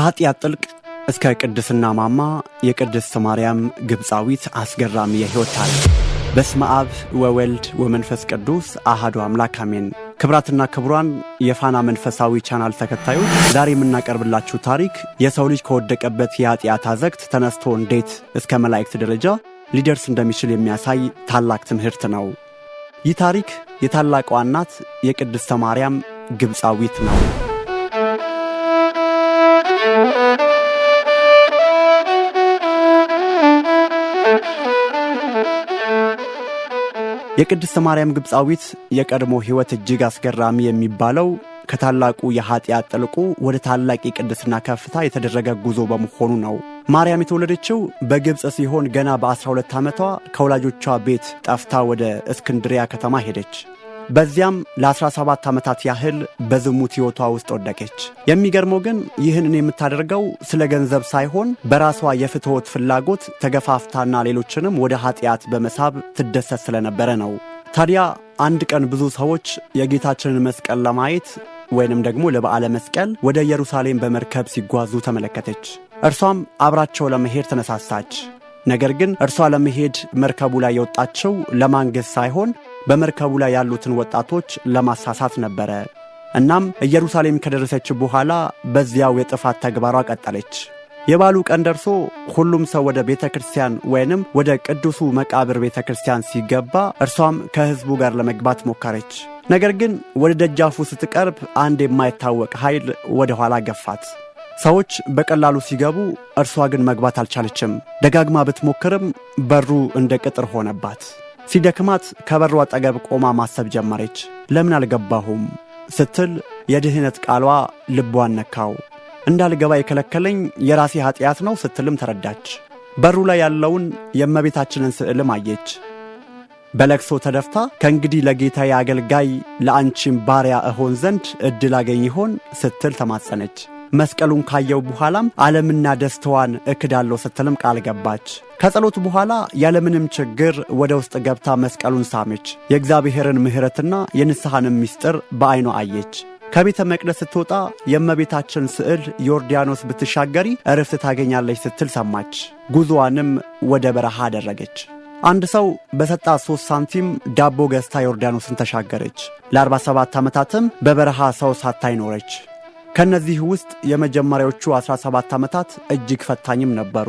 ከኃጢአት ጥልቅ እስከ ቅድስና ማማ የቅድስት ማርያም ግብፃዊት አስገራሚ የሕይወት ታሪክ። በስመ አብ ወወልድ ወመንፈስ ቅዱስ አሐዱ አምላክ አሜን። ክብራትና ክቡራን የፋና መንፈሳዊ ቻናል ተከታዮች ዛሬ የምናቀርብላችሁ ታሪክ የሰው ልጅ ከወደቀበት የኃጢአት አዘቅት ተነስቶ እንዴት እስከ መላእክት ደረጃ ሊደርስ እንደሚችል የሚያሳይ ታላቅ ትምህርት ነው። ይህ ታሪክ የታላቋ እናት የቅድስት ማርያም ግብፃዊት ነው። የቅድስት ማርያም ግብፃዊት የቀድሞ ሕይወት እጅግ አስገራሚ የሚባለው ከታላቁ የኃጢአት ጥልቁ ወደ ታላቅ የቅድስና ከፍታ የተደረገ ጉዞ በመሆኑ ነው። ማርያም የተወለደችው በግብፅ ሲሆን ገና በ12 ዓመቷ ከወላጆቿ ቤት ጠፍታ ወደ እስክንድሪያ ከተማ ሄደች። በዚያም ለ17 ዓመታት ያህል በዝሙት ሕይወቷ ውስጥ ወደቀች። የሚገርመው ግን ይህንን የምታደርገው ስለ ገንዘብ ሳይሆን በራሷ የፍትወት ፍላጎት ተገፋፍታና ሌሎችንም ወደ ኃጢአት በመሳብ ትደሰት ስለነበረ ነው። ታዲያ አንድ ቀን ብዙ ሰዎች የጌታችንን መስቀል ለማየት ወይንም ደግሞ ለበዓለ መስቀል ወደ ኢየሩሳሌም በመርከብ ሲጓዙ ተመለከተች። እርሷም አብራቸው ለመሄድ ተነሳሳች። ነገር ግን እርሷ ለመሄድ መርከቡ ላይ የወጣችው ለማንገስ ሳይሆን በመርከቡ ላይ ያሉትን ወጣቶች ለማሳሳት ነበረ። እናም ኢየሩሳሌም ከደረሰች በኋላ በዚያው የጥፋት ተግባሯ ቀጠለች። የበዓሉ ቀን ደርሶ ሁሉም ሰው ወደ ቤተክርስቲያን ወይንም ወደ ቅዱሱ መቃብር ቤተክርስቲያን ሲገባ እርሷም ከሕዝቡ ጋር ለመግባት ሞከረች። ነገር ግን ወደ ደጃፉ ስትቀርብ አንድ የማይታወቅ ኃይል ወደ ኋላ ገፋት። ሰዎች በቀላሉ ሲገቡ እርሷ ግን መግባት አልቻለችም። ደጋግማ ብትሞክርም በሩ እንደ ቅጥር ሆነባት። ሲደክማት ከበሩ አጠገብ ቆማ ማሰብ ጀመረች። ለምን አልገባሁም ስትል የድህነት ቃሏ ልቧን ነካው። እንዳልገባ የከለከለኝ የራሴ ኃጢአት ነው ስትልም ተረዳች። በሩ ላይ ያለውን የእመቤታችንን ስዕልም አየች። በለቅሶ ተደፍታ ከእንግዲህ ለጌታዬ አገልጋይ ለአንቺም ባሪያ እሆን ዘንድ ዕድል አገኝ ይሆን ስትል ተማጸነች። መስቀሉን ካየው በኋላም ዓለምና ደስታዋን እክዳለሁ ስትልም ቃል ገባች። ከጸሎቱ በኋላ ያለምንም ችግር ወደ ውስጥ ገብታ መስቀሉን ሳመች። የእግዚአብሔርን ምሕረትና የንስሐንም ምስጢር በዓይኗ አየች። ከቤተ መቅደስ ስትወጣ የእመቤታችን ስዕል ዮርዳኖስ ብትሻገሪ ዕረፍት ታገኛለች ስትል ሰማች። ጉዞዋንም ወደ በረሃ አደረገች። አንድ ሰው በሰጣት 3 ሳንቲም ዳቦ ገዝታ ዮርዳኖስን ተሻገረች። ለ47 ዓመታትም በበረሃ ሰው ሳታይ ኖረች። ከነዚህ ውስጥ የመጀመሪያዎቹ 17 ዓመታት እጅግ ፈታኝም ነበሩ።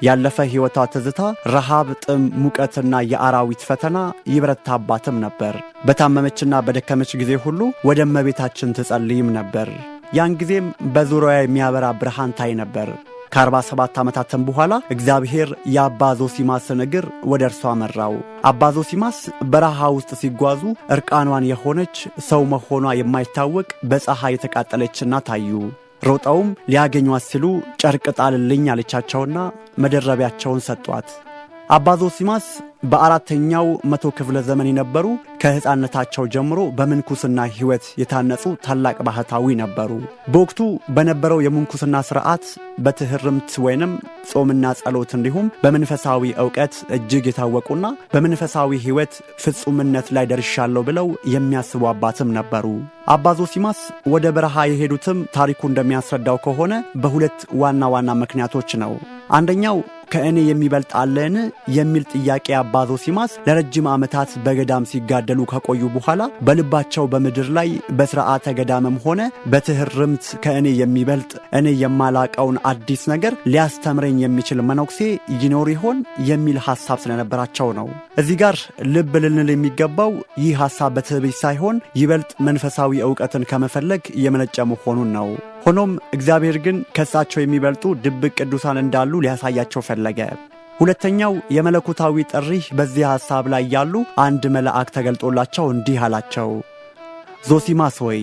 ያለፈ ሕይወቷ ትዝታ፣ ረሃብ፣ ጥም፣ ሙቀትና የአራዊት ፈተና ይበረታባትም ነበር። በታመመችና በደከመች ጊዜ ሁሉ ወደ እመቤታችን ትጸልይም ነበር። ያን ጊዜም በዙሪያዋ የሚያበራ ብርሃን ታይ ነበር። ከ47 ዓመታትም በኋላ እግዚአብሔር የአባ ዞሲማስን እግር ወደ እርሷ መራው። አባ ዞሲማስ በረሃ ውስጥ ሲጓዙ እርቃኗን የሆነች ሰው መሆኗ የማይታወቅ በፀሐይ የተቃጠለችና ታዩ። ሮጠውም ሊያገኟት ሲሉ ጨርቅ ጣልልኝ አለቻቸውና መደረቢያቸውን ሰጧት። አባ ዞሲማስ በአራተኛው መቶ ክፍለ ዘመን የነበሩ ከሕፃንነታቸው ጀምሮ በምንኩስና ሕይወት የታነጹ ታላቅ ባህታዊ ነበሩ። በወቅቱ በነበረው የምንኩስና ሥርዓት በትህርምት ወይንም ጾምና ጸሎት እንዲሁም በመንፈሳዊ ዕውቀት እጅግ የታወቁና በመንፈሳዊ ሕይወት ፍጹምነት ላይ ደርሻለሁ ብለው የሚያስቡ አባትም ነበሩ። አባ ዞሲማስ ወደ በረሃ የሄዱትም ታሪኩ እንደሚያስረዳው ከሆነ በሁለት ዋና ዋና ምክንያቶች ነው። አንደኛው ከእኔ የሚበልጥ አለን የሚል ጥያቄ አባ ዞሲማስ ለረጅም ዓመታት በገዳም ሲጋደሉ ከቆዩ በኋላ በልባቸው በምድር ላይ በሥርዓተ ገዳምም ሆነ በትህርምት ከእኔ የሚበልጥ እኔ የማላቀውን አዲስ ነገር ሊያስተምረኝ የሚችል መነኩሴ ይኖር ይሆን የሚል ሐሳብ ስለነበራቸው ነው። እዚህ ጋር ልብ ልንል የሚገባው ይህ ሐሳብ በትዕቢት ሳይሆን ይበልጥ መንፈሳዊ ዕውቀትን ከመፈለግ የመነጨ መሆኑን ነው። ሆኖም እግዚአብሔር ግን ከሳቸው የሚበልጡ ድብቅ ቅዱሳን እንዳሉ ሊያሳያቸው ፈለገ። ሁለተኛው የመለኮታዊ ጥሪ በዚህ ሐሳብ ላይ ያሉ አንድ መልአክ ተገልጦላቸው እንዲህ አላቸው። ዞሲማስ ሆይ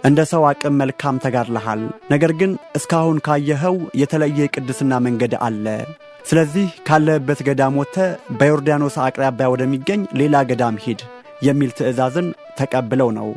እንደ ሰው አቅም መልካም ተጋድለሃል። ነገር ግን እስካሁን ካየኸው የተለየ የቅድስና መንገድ አለ። ስለዚህ ካለህበት ገዳም ወጥተህ በዮርዳኖስ አቅራቢያ ወደሚገኝ ሌላ ገዳም ሂድ የሚል ትእዛዝን ተቀብለው ነው።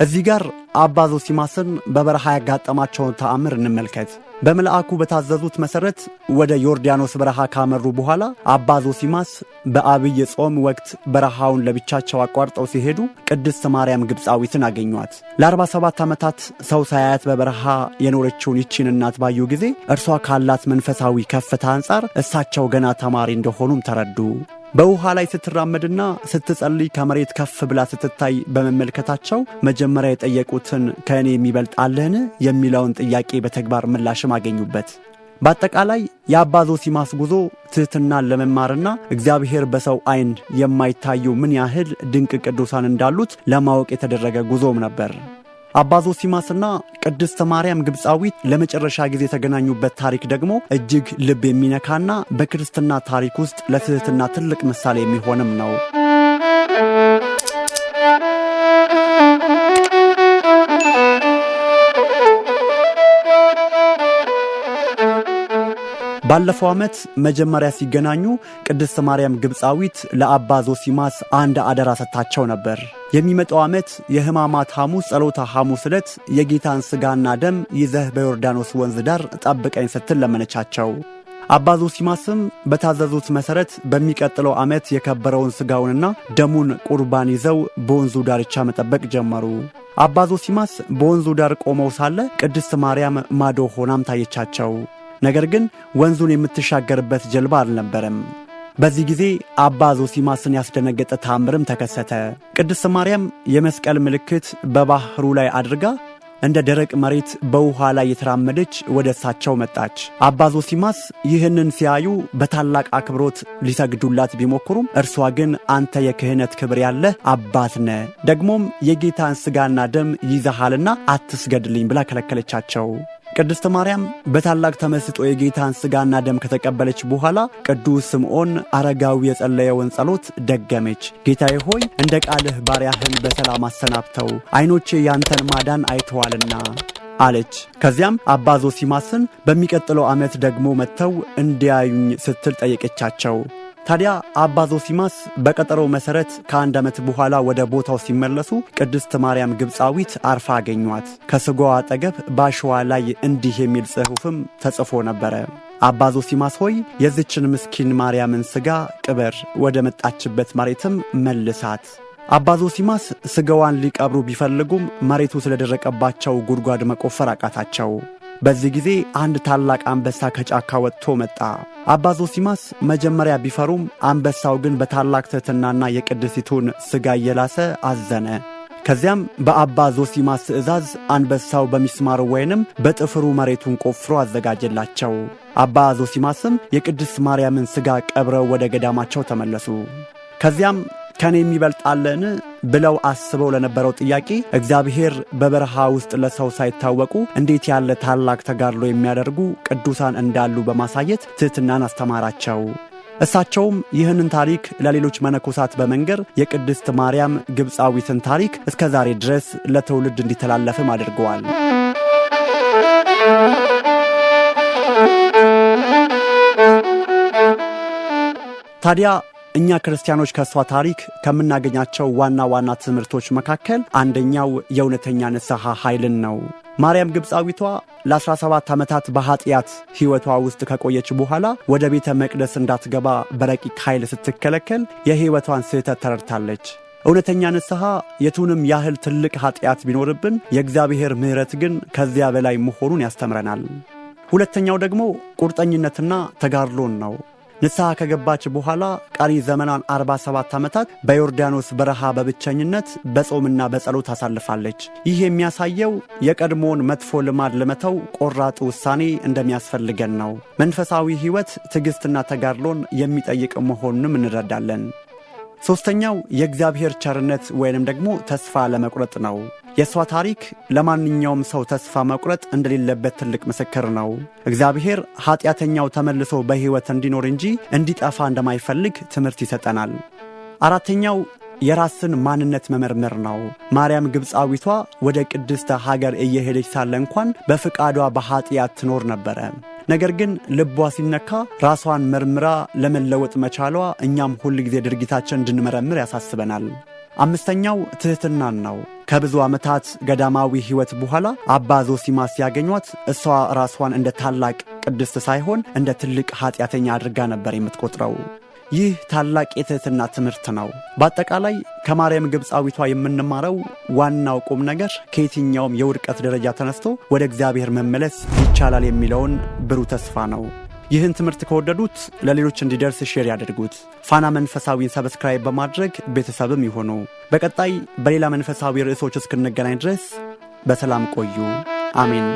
እዚህ ጋር አባ ዞሲማስን በበረሃ ያጋጠማቸውን ተአምር እንመልከት። በመልአኩ በታዘዙት መሰረት ወደ ዮርዳኖስ በረሃ ካመሩ በኋላ አባ ዞሲማስ በአብይ ጾም ወቅት በረሃውን ለብቻቸው አቋርጠው ሲሄዱ ቅድስት ማርያም ግብፃዊትን አገኟት። ለ47 ዓመታት ሰው ሳያያት በበረሃ የኖረችውን ይቺን እናት ባዩ ጊዜ እርሷ ካላት መንፈሳዊ ከፍታ አንጻር እሳቸው ገና ተማሪ እንደሆኑም ተረዱ። በውሃ ላይ ስትራመድና ስትጸልይ ከመሬት ከፍ ብላ ስትታይ በመመልከታቸው መጀመሪያ የጠየቁትን ከእኔ የሚበልጥ አለህን የሚለውን ጥያቄ በተግባር ምላሽም አገኙበት። በአጠቃላይ የአባ ዞሲማስ ጉዞ ትሕትናን ለመማርና እግዚአብሔር በሰው ዓይን የማይታዩ ምን ያህል ድንቅ ቅዱሳን እንዳሉት ለማወቅ የተደረገ ጉዞም ነበር። አባ ዞሲማስና ቅድስት ማርያም ግብፃዊት ለመጨረሻ ጊዜ የተገናኙበት ታሪክ ደግሞ እጅግ ልብ የሚነካና በክርስትና ታሪክ ውስጥ ለትሕትና ትልቅ ምሳሌ የሚሆንም ነው። ባለፈው ዓመት መጀመሪያ ሲገናኙ ቅድስት ማርያም ግብፃዊት ለአባ ዞሲማስ አንድ አደራ ሰጥታቸው ነበር። የሚመጣው ዓመት የሕማማት ሐሙስ ጸሎተ ሐሙስ ዕለት የጌታን ሥጋና ደም ይዘህ በዮርዳኖስ ወንዝ ዳር ጠብቀኝ ስትል ለመነቻቸው። አባ ዞሲማስም በታዘዙት መሠረት በሚቀጥለው ዓመት የከበረውን ሥጋውንና ደሙን ቁርባን ይዘው በወንዙ ዳርቻ መጠበቅ ጀመሩ። አባ ዞሲማስ በወንዙ ዳር ቆመው ሳለ ቅድስት ማርያም ማዶ ሆናም ታየቻቸው። ነገር ግን ወንዙን የምትሻገርበት ጀልባ አልነበረም። በዚህ ጊዜ አባ ዞሲማስን ያስደነገጠ ተአምርም ተከሰተ። ቅድስት ማርያም የመስቀል ምልክት በባህሩ ላይ አድርጋ እንደ ደረቅ መሬት በውሃ ላይ የተራመደች ወደ እሳቸው መጣች። አባ ዞሲማስ ይህንን ሲያዩ በታላቅ አክብሮት ሊሰግዱላት ቢሞክሩም እርሷ ግን አንተ የክህነት ክብር ያለህ አባት ነህ፣ ደግሞም የጌታን ሥጋና ደም ይዘሃልና አትስገድልኝ ብላ ከለከለቻቸው። ቅድስት ማርያም በታላቅ ተመስጦ የጌታን ሥጋና ደም ከተቀበለች በኋላ ቅዱስ ስምዖን አረጋዊ የጸለየውን ጸሎት ደገመች። ጌታዬ ሆይ እንደ ቃልህ ባሪያህን በሰላም አሰናብተው፣ ዓይኖቼ ያንተን ማዳን አይተዋልና አለች። ከዚያም አባ ዞሲማስን በሚቀጥለው ዓመት ደግሞ መጥተው እንዲያዩኝ ስትል ጠየቀቻቸው። ታዲያ አባ ዞሲማስ በቀጠሮው መሠረት ከአንድ ዓመት በኋላ ወደ ቦታው ሲመለሱ ቅድስት ማርያም ግብፃዊት አርፋ አገኟት። ከሥጋዋ አጠገብ ባሸዋ ላይ እንዲህ የሚል ጽሑፍም ተጽፎ ነበረ። አባ ዞሲማስ ሆይ የዚችን ምስኪን ማርያምን ሥጋ ቅበር፣ ወደ መጣችበት መሬትም መልሳት። አባ ዞሲማስ ሥጋዋን ሊቀብሩ ቢፈልጉም መሬቱ ስለደረቀባቸው ጉድጓድ መቆፈር አቃታቸው። በዚህ ጊዜ አንድ ታላቅ አንበሳ ከጫካ ወጥቶ መጣ። አባ ዞሲማስ መጀመሪያ ቢፈሩም አንበሳው ግን በታላቅ ትሕትናና የቅድሲቱን ሥጋ እየላሰ አዘነ። ከዚያም በአባ ዞሲማስ ትእዛዝ አንበሳው በሚስማሩ ወይንም በጥፍሩ መሬቱን ቆፍሮ አዘጋጀላቸው። አባ ዞሲማስም የቅድስት ማርያምን ሥጋ ቀብረው ወደ ገዳማቸው ተመለሱ። ከዚያም ከኔ የሚበልጥ አለን ብለው አስበው ለነበረው ጥያቄ እግዚአብሔር በበረሃ ውስጥ ለሰው ሳይታወቁ እንዴት ያለ ታላቅ ተጋድሎ የሚያደርጉ ቅዱሳን እንዳሉ በማሳየት ትሕትናን አስተማራቸው። እሳቸውም ይህንን ታሪክ ለሌሎች መነኮሳት በመንገር የቅድስት ማርያም ግብፃዊትን ታሪክ እስከ ዛሬ ድረስ ለትውልድ እንዲተላለፍም አድርገዋል። ታዲያ እኛ ክርስቲያኖች ከሷ ታሪክ ከምናገኛቸው ዋና ዋና ትምህርቶች መካከል አንደኛው የእውነተኛ ንስሐ ኃይልን ነው። ማርያም ግብፃዊቷ ለ17 ዓመታት በኃጢአት ሕይወቷ ውስጥ ከቆየች በኋላ ወደ ቤተ መቅደስ እንዳትገባ በረቂቅ ኃይል ስትከለከል የሕይወቷን ስህተት ተረድታለች። እውነተኛ ንስሐ የቱንም ያህል ትልቅ ኃጢአት ቢኖርብን የእግዚአብሔር ምሕረት ግን ከዚያ በላይ መሆኑን ያስተምረናል። ሁለተኛው ደግሞ ቁርጠኝነትና ተጋድሎን ነው። ንስሐ ከገባች በኋላ ቀሪ ዘመናን 47 ዓመታት በዮርዳኖስ በረሃ በብቸኝነት በጾምና በጸሎት አሳልፋለች። ይህ የሚያሳየው የቀድሞውን መጥፎ ልማድ ለመተው ቆራጥ ውሳኔ እንደሚያስፈልገን ነው። መንፈሳዊ ሕይወት ትዕግሥትና ተጋድሎን የሚጠይቅ መሆኑንም እንረዳለን። ሦስተኛው የእግዚአብሔር ቸርነት ወይንም ደግሞ ተስፋ ለመቁረጥ ነው። የእሷ ታሪክ ለማንኛውም ሰው ተስፋ መቁረጥ እንደሌለበት ትልቅ ምስክር ነው። እግዚአብሔር ኃጢአተኛው ተመልሶ በሕይወት እንዲኖር እንጂ እንዲጠፋ እንደማይፈልግ ትምህርት ይሰጠናል። አራተኛው የራስን ማንነት መመርመር ነው። ማርያም ግብፃዊቷ ወደ ቅድስተ ሀገር እየሄደች ሳለ እንኳን በፍቃዷ በኃጢአት ትኖር ነበረ። ነገር ግን ልቧ ሲነካ ራሷን መርምራ ለመለወጥ መቻሏ እኛም ሁል ጊዜ ድርጊታችን እንድንመረምር ያሳስበናል። አምስተኛው ትሕትናን ነው። ከብዙ ዓመታት ገዳማዊ ሕይወት በኋላ አባ ዞሲማስ ሲያገኟት እሷ ራስዋን እንደ ታላቅ ቅድስት ሳይሆን እንደ ትልቅ ኃጢአተኛ አድርጋ ነበር የምትቆጥረው። ይህ ታላቅ የትህትና ትምህርት ነው። በአጠቃላይ ከማርያም ግብፃዊቷ የምንማረው ዋናው ቁም ነገር ከየትኛውም የውድቀት ደረጃ ተነስቶ ወደ እግዚአብሔር መመለስ ይቻላል የሚለውን ብሩህ ተስፋ ነው። ይህን ትምህርት ከወደዱት ለሌሎች እንዲደርስ ሼር ያድርጉት። ፋና መንፈሳዊን ሰብስክራይብ በማድረግ ቤተሰብም ይሆኑ። በቀጣይ በሌላ መንፈሳዊ ርዕሶች እስክንገናኝ ድረስ በሰላም ቆዩ። አሜን።